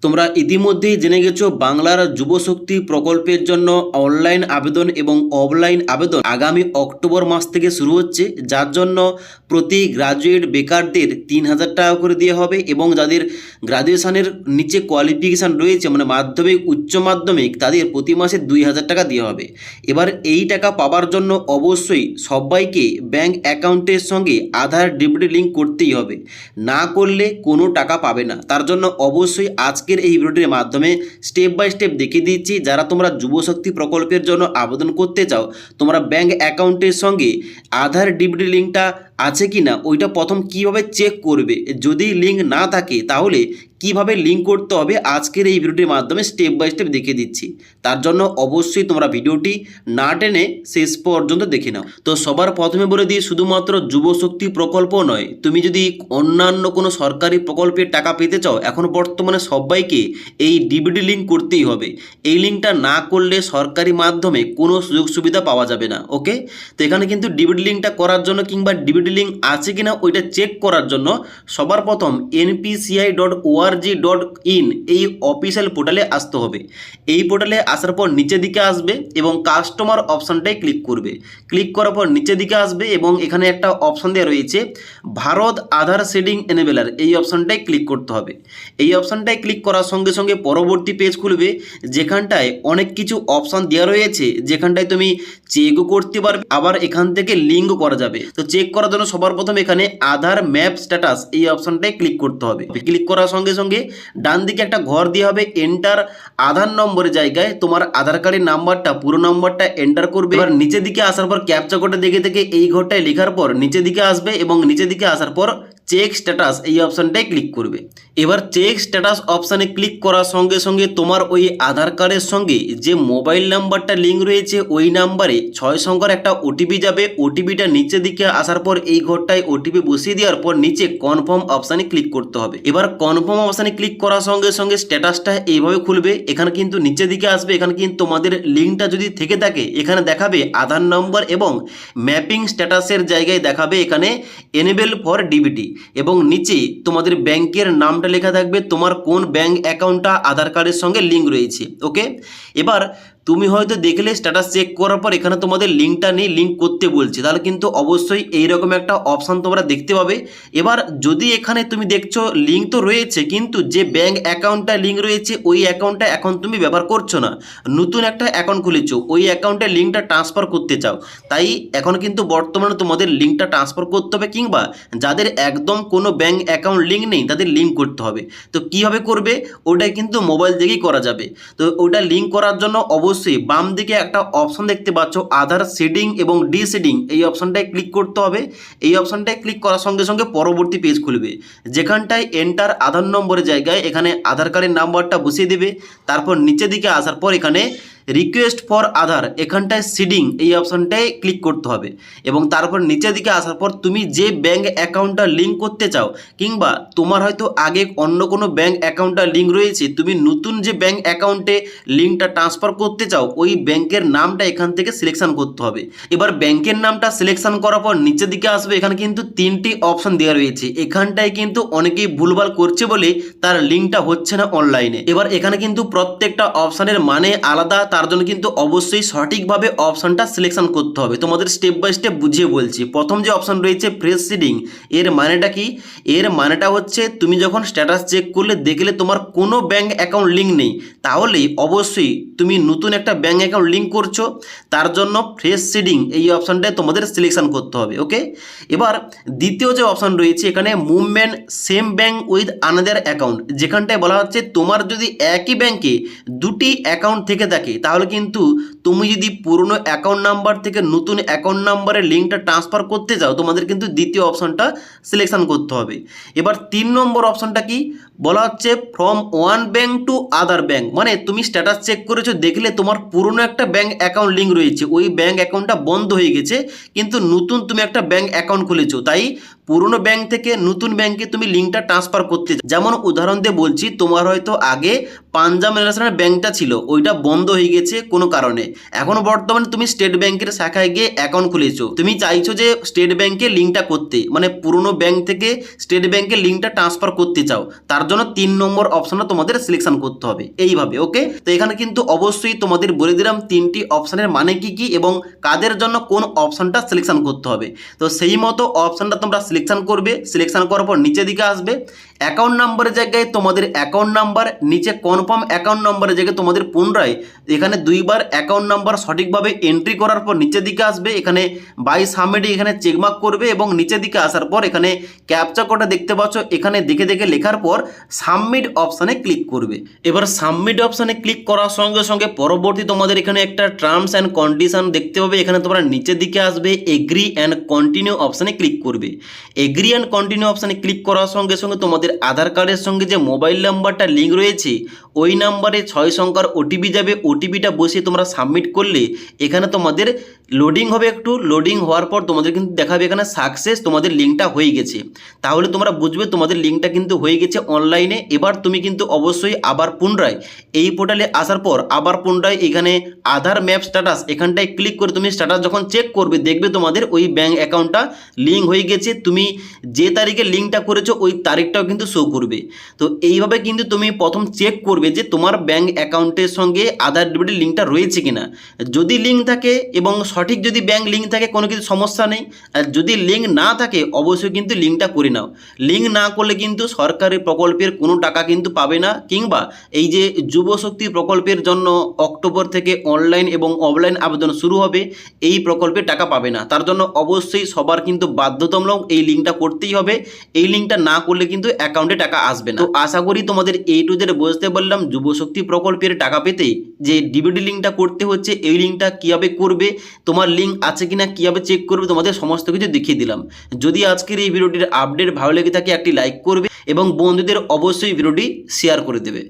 তোমরা ইতিমধ্যেই জেনে গেছো বাংলার যুবশক্তি প্রকল্পের জন্য অনলাইন আবেদন এবং অফলাইন আবেদন আগামী অক্টোবর মাস থেকে শুরু হচ্ছে, যার জন্য প্রতি গ্রাজুয়েট বেকারদের 3,000 টাকা করে দেওয়া হবে এবং যাদের গ্রাজুয়েশনের নিচে কোয়ালিফিকেশান রয়েছে মানে মাধ্যমিক উচ্চ মাধ্যমিক তাদের প্রতি মাসে 2,000 টাকা দেওয়া হবে। এবার এই টাকা পাওয়ার জন্য অবশ্যই সবাইকে ব্যাংক অ্যাকাউন্টের সঙ্গে আধার ডিবিটি লিঙ্ক করতেই হবে, না করলে কোনো টাকা পাবে না। তার জন্য অবশ্যই আজকের এই ভিডিওটির মাধ্যমে স্টেপ বাই স্টেপ দেখিয়ে দিচ্ছি, যারা তোমরা যুবশক্তি প্রকল্পের জন্য আবেদন করতে চাও তোমরা ব্যাংক অ্যাকাউন্টের সঙ্গে আধার ডিবিটি লিঙ্কটা আছে কি না ওইটা প্রথম কিভাবে চেক করবে, যদি লিঙ্ক না থাকে তাহলে কিভাবে লিঙ্ক করতে হবে আজকের এই ভিডিওটির মাধ্যমে স্টেপ বাই স্টেপ দেখিয়ে দিচ্ছি। তার জন্য অবশ্যই তোমরা ভিডিওটি না টেনে শেষ পর্যন্ত দেখে নাও। তো সবার প্রথমে বলে দিই, শুধুমাত্র যুবশক্তি প্রকল্প নয়, তুমি যদি অন্যান্য কোনো সরকারি প্রকল্পের টাকা পেতে চাও এখন বর্তমানে সবাইকে এই ডিবিটি লিঙ্ক করতেই হবে। এই লিঙ্কটা না করলে সরকারি মাধ্যমে কোনো সুযোগ সুবিধা পাওয়া যাবে না। ওকে, তো এখানে কিন্তু ডিবিটি লিঙ্কটা করার জন্য কিংবা ডিবিটি লিঙ্ক আছে কিনা ওইটা চেক করার জন্য সবার প্রথম npci.org.in এই অফিসিয়াল পোর্টালে আসতে হবে। এই পোর্টালে আসার পর নিচের দিকে আসবে এবং কাস্টমার অপশানটাই ক্লিক করবে। ক্লিক করার পর নিচের দিকে আসবে এবং এখানে একটা অপশান দেওয়া রয়েছে ভারত আধার শেডিং এনেবেলার, এই অপশানটাই ক্লিক করতে হবে। এই অপশানটায় ক্লিক করার সঙ্গে সঙ্গে পরবর্তী পেজ খুলবে, যেখানটায় অনেক কিছু অপশান দেওয়া রয়েছে, যেখানটায় তুমি চেকও করতে পারবে আবার এখান থেকে লিঙ্কও করা যাবে। তো চেক করার জন্য সবার প্রথম এখানে আধার ম্যাপ স্ট্যাটাস এই অপশানটায় ক্লিক করতে হবে। ক্লিক করার সঙ্গে সঙ্গে ডান দিকে একটা ঘর দেওয়া হবে, এন্টার আধার নম্বরের জায়গায় তোমার আধার কার্ডের নাম্বারটা পুরো নাম্বারটা এন্টার করবে। এবার নিচের দিকে আসার পর ক্যাপচা কোডটা দেখে দেখে এই ঘরটায় লেখার পর নিচের দিকে আসবে এবং নিচের দিকে আসার পর চেক স্ট্যাটাস এই অপশানটায় ক্লিক করবে। এবার চেক স্ট্যাটাস অপশানে ক্লিক করার সঙ্গে সঙ্গে তোমার ওই আধার কার্ডের সঙ্গে যে মোবাইল নাম্বারটা লিঙ্ক রয়েছে ওই নাম্বারে 6 সংখ্যার একটা ওটিপি যাবে। ওটিপিটা নিচের দিকে আসার পর এই ঘরটায় ওটিপি বসিয়ে দেওয়ার পর নিচে কনফার্ম অপশানে ক্লিক করতে হবে। এবার কনফার্ম অপশানে ক্লিক করার সঙ্গে সঙ্গে স্ট্যাটাসটা এইভাবে খুলবে। এখানে কিন্তু নিচের দিকে আসবে, এখানে কিন্তু তোমাদের লিঙ্কটা যদি থেকে থাকে এখানে দেখাবে আধার নম্বর এবং ম্যাপিং স্ট্যাটাসের জায়গায় দেখাবে এখানে এনেবেল ফর ডিবিটি এবং নিচে তোমাদের ব্যাংকের নামটা লেখা থাকবে, তোমার কোন ব্যাংক অ্যাকাউন্টটা আধার কার্ডের সঙ্গে লিঙ্ক রয়েছে। ওকে, এবার তুমি হয়তো দেখলে স্ট্যাটাস চেক করার পর এখানে তোমাদের লিঙ্কটা নেই, লিঙ্ক করতে বলছে, তাহলে কিন্তু অবশ্যই এইরকম একটা অপশান তোমরা দেখতে পাবে। এবার যদি এখানে তুমি দেখছো লিঙ্ক তো রয়েছে কিন্তু যে ব্যাংক অ্যাকাউন্টটা লিঙ্ক রয়েছে ওই অ্যাকাউন্টটা এখন তুমি ব্যবহার করছো না, নতুন একটা অ্যাকাউন্ট খুলেছো, ওই অ্যাকাউন্টে লিঙ্কটা ট্রান্সফার করতে চাও, তাই এখন কিন্তু বর্তমানে তোমাদের লিঙ্কটা ট্রান্সফার করতে হবে কিংবা যাদের একদম কোনো ব্যাংক অ্যাকাউন্ট লিঙ্ক নেই তাদের লিঙ্ক করতে হবে। তো কীভাবে করবে ওটাই কিন্তু মোবাইল থেকেই করা যাবে। তো ওটা লিঙ্ক করার জন্য অবশ্যই বাম দিকে একটা অপশন দেখতে পাচ্ছ আধার শেডিং এবং ডি শেডিং, এই অপশনটায় ক্লিক করতে হবে। এই অপশনটায় ক্লিক করার সঙ্গে সঙ্গে পরবর্তী পেজ খুলবে, যেখানটায় এন্টার আধার নম্বরের জায়গায় এখানে আধার কার্ডের নাম্বারটা বসিয়ে দেবে। তারপর নিচের দিকে আসার পর এখানে রিকোয়েস্ট ফর আধার এখানটায় সিডিং এই অপশানটায় ক্লিক করতে হবে এবং তারপর নিচের দিকে আসার পর তুমি যে ব্যাঙ্ক অ্যাকাউন্টটা লিঙ্ক করতে চাও কিংবা তোমার হয়তো আগে অন্য কোনো ব্যাঙ্ক অ্যাকাউন্টটা লিঙ্ক রয়েছে, তুমি নতুন যে ব্যাঙ্ক অ্যাকাউন্টে লিঙ্কটা ট্রান্সফার করতে চাও ওই ব্যাংকের নামটা এখান থেকে সিলেকশন করতে হবে। এবার ব্যাংকের নামটা সিলেকশন করার পর নিচের দিকে আসবে, এখানে কিন্তু 3টি অপশান দেওয়া রয়েছে। এখানটায় কিন্তু অনেকেই ভুলভাল করছে বলে তার লিঙ্কটা হচ্ছে না অনলাইনে। এবার এখানে কিন্তু প্রত্যেকটা অপশানের মানে আলাদা, তার জন্য কিন্তু অবশ্যই সঠিকভাবে অপশানটা সিলেকশন করতে হবে। তোমাদের স্টেপ বাই স্টেপ বুঝিয়ে বলছি। প্রথম যে অপশান রয়েছে ফ্রেশ সিডিং, এর মানেটা কি? এর মানেটা হচ্ছে তুমি যখন স্ট্যাটাস চেক করলে দেখলে তোমার কোনো ব্যাঙ্ক অ্যাকাউন্ট লিঙ্ক নেই, তাহলে অবশ্যই তুমি নতুন একটা ব্যাঙ্ক অ্যাকাউন্ট লিঙ্ক করছো, তার জন্য ফ্রেশ সিডিং এই অপশানটায় তোমাদের সিলেকশন করতে হবে। ওকে, এবার দ্বিতীয় যে অপশান রয়েছে এখানে movement same bank with another account, যেখানটায় বলা হচ্ছে তোমার যদি একই ব্যাঙ্কে দুটি অ্যাকাউন্ট থেকে থাকে তাহলে কিন্তু তুমি যদি পুরনো অ্যাকাউন্ট নাম্বার থেকে নতুন অ্যাকাউন্ট নাম্বারের লিঙ্কটা ট্রান্সফার করতে চাও তোমাদের কিন্তু দ্বিতীয় অপশানটা সিলেকশন করতে হবে। এবার 3 নম্বর অপশানটা কি বলা হচ্ছে from one bank to other bank, মানে তুমি স্ট্যাটাস চেক করেছো দেখলে তোমার পুরনো একটা ব্যাঙ্ক অ্যাকাউন্ট লিঙ্ক রয়েছে, ওই ব্যাঙ্ক অ্যাকাউন্টটা বন্ধ হয়ে গেছে কিন্তু নতুন তুমি একটা ব্যাঙ্ক অ্যাকাউন্ট খুলেছো, তাই পুরনো ব্যাঙ্ক থেকে নতুন ব্যাঙ্কে তুমি লিঙ্কটা ট্রান্সফার করতে। যেমন উদাহরণ দিয়ে বলছি, তোমার হয়তো আগে পাঞ্জাব ন্যাশনাল ব্যাঙ্কটা ছিল, ওইটা বন্ধ হয়ে গেছে কোনো কারণে, এখন বর্তমানে তুমি স্টেট ব্যাংকের শাখায় গিয়ে অ্যাকাউন্ট খুলেছো, তুমি চাইছো যে স্টেট ব্যাংকে লিঙ্কটা করতে, মানে পুরনো ব্যাংক থেকে স্টেট ব্যাংকে লিঙ্কটা ট্রান্সফার করতে চাও, তার জন্য 3 নম্বর অপশনটা তোমাদের সিলেকশন করতে হবে এইভাবে। ওকে, তো এখানে কিন্তু অবশ্যই তোমাদের বলে দিলাম 3টি অপশনের মানে কি কি এবং কাদের জন্য কোন অপশনটা সিলেকশন করতে হবে। তো সেই মতো অপশনটা তোমরা সিলেকশন করবে। সিলেকশন করার পর নিচের দিকে আসবে, অ্যাকাউন্ট নাম্বারের জায়গায় তোমাদের অ্যাকাউন্ট নাম্বার, নিচে কনফার্ম অ্যাকাউন্ট নাম্বারের জায়গায় তোমাদের পুনরায় এখানে 2বার অ্যাকাউন্ট নাম্বার সঠিকভাবে এন্ট্রি করার পর নিচের দিকে আসবে, এখানে বাই সাবমিটে এখানে চেকমার্ক করবে এবং নিচের দিকে আসার পর এখানে ক্যাপচা কোডটা দেখতে পাচ্ছ, এখানে দেখে দেখে লেখার পর সাবমিট অপশানে ক্লিক করবে। এবার সাবমিট অপশানে ক্লিক করার সঙ্গে সঙ্গে পরবর্তী তোমাদের এখানে একটা টার্মস অ্যান্ড কন্ডিশন দেখতে পাবে, এখানে তোমরা নিচের দিকে আসবে, এগ্রি অ্যান্ড কন্টিনিউ অপশানে ক্লিক করবে। এগ্রি অ্যান্ড কন্টিনিউ অপশানে ক্লিক করার সঙ্গে সঙ্গে তোমাদের আধার কার্ডের সঙ্গে যে মোবাইল নাম্বারটা লিঙ্ক রয়েছে ওই নাম্বারে 6 সংখ্যার ওটিপি যাবে, ওটিপিটা বসিয়ে তোমরা সাবমিট করলে এখানে তোমাদের লোডিং হবে। একটু লোডিং হওয়ার পর তোমাদের কিন্তু দেখাবে এখানে সাকসেস, তোমাদের লিঙ্কটা হয়ে গেছে। তাহলে তোমরা বুঝবে তোমাদের লিঙ্কটা কিন্তু হয়ে গেছে অনলাইনে। এবার তুমি কিন্তু অবশ্যই আবার পুনরায় এই পোর্টালে আসার পর আবার পুনরায় এখানে আধার ম্যাপ স্ট্যাটাস এখানটায় ক্লিক করে তুমি স্ট্যাটাস যখন চেক করবে দেখবে তোমাদের ওই ব্যাঙ্ক অ্যাকাউন্টটা লিঙ্ক হয়ে গেছে। তুমি যে তারিখে লিঙ্কটা করেছো ওই তারিখটাও কিন্তু শো করবে। তো এইভাবে কিন্তু তুমি প্রথম চেক করবে যে তোমার ব্যাঙ্ক অ্যাকাউন্টের সঙ্গে আধার ডেবিটের লিঙ্কটা রয়েছে কিনা। যদি লিঙ্ক থাকে এবং সঠিক যদি ব্যাঙ্ক লিঙ্ক থাকে কোনো কিছু সমস্যা নেই, আর যদি লিঙ্ক না থাকে অবশ্যই কিন্তু লিঙ্কটা করে নাও। লিঙ্ক না করলে কিন্তু সরকারি প্রকল্পের কোনো টাকা কিন্তু পাবে না, কিংবা এই যে যুবশক্তি প্রকল্পের জন্য অক্টোবর থেকে অনলাইন এবং অফলাইন আবেদন শুরু হবে, এই প্রকল্পে টাকা পাবে না। তার জন্য অবশ্যই সবার কিন্তু বাধ্যতামূলক এই লিঙ্কটা করতেই হবে। এই লিঙ্কটা না করলে কিন্তু অ্যাকাউন্টে টাকা আসবে না। তো আশা করি তোমাদের A to Z বুঝতে পারলাম যুবশক্তি প্রকল্পের টাকা পেতে যে ডিবিটি লিঙ্কটা করতে হচ্ছে, এই লিঙ্কটা কীভাবে করবে, তোমার লিঙ্ক আছে কিনা কীভাবে চেক করবে, তোমাদের সমস্ত কিছু দেখিয়ে দিলাম। যদি আজকের এই ভিডিওটির আপডেট ভালো লেগে থাকে একটি লাইক করবে এবং বন্ধুদের অবশ্যই ভিডিওটি শেয়ার করে দেবে।